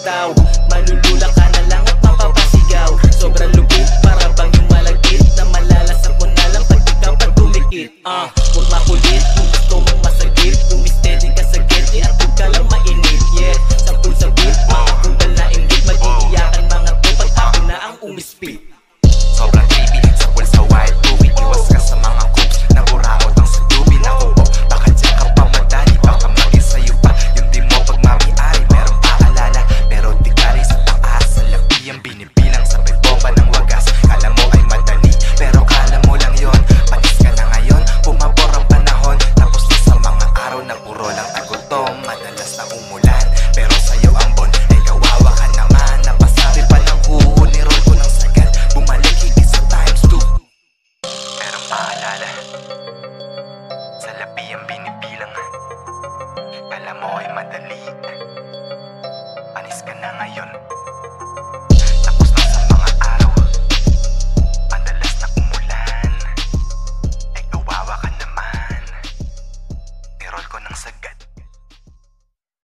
bitaw. Malulula ka na lang at mapapasigaw. Sobrang lupit para bang yung malagkit na malalasap mo na lang pag ikaw pag dumikit. Huwag makulit kung gusto mong masagip. Tumistedi ka sa geti at huwag ka lang mainit. Yeah, sampul sa beat, mga kundal na inggit. Mag-iiyakan mga to pag ako na ang umispit. Sobrang creepy, sapul sa wild movie. Iwas ka sa mga coops na buraot ang sadubi na kubo. Baka dyan ka pa madali, baka maging sa'yo pa yung di mo pag mamiari. Meron paalala, pero di ka rin sa taas. Sa labi ang binibilang, sabay bomba ng wagas. Kala mo ay madali, pero kala mo lang yon. Panis ka na ngayon, pumabor ang panahon. Tapos na sa mga araw na puro lang tagutom. Madalas na umulan, pero sa'yo ang bon. Eh kawawa ka naman, napasabi pa ng huho. Nirol ko ng sagad, bumalik higit sa times 2. Merong paalala, sa labi ang binibilang. Kala mo ay madali, panis ka na ngayon.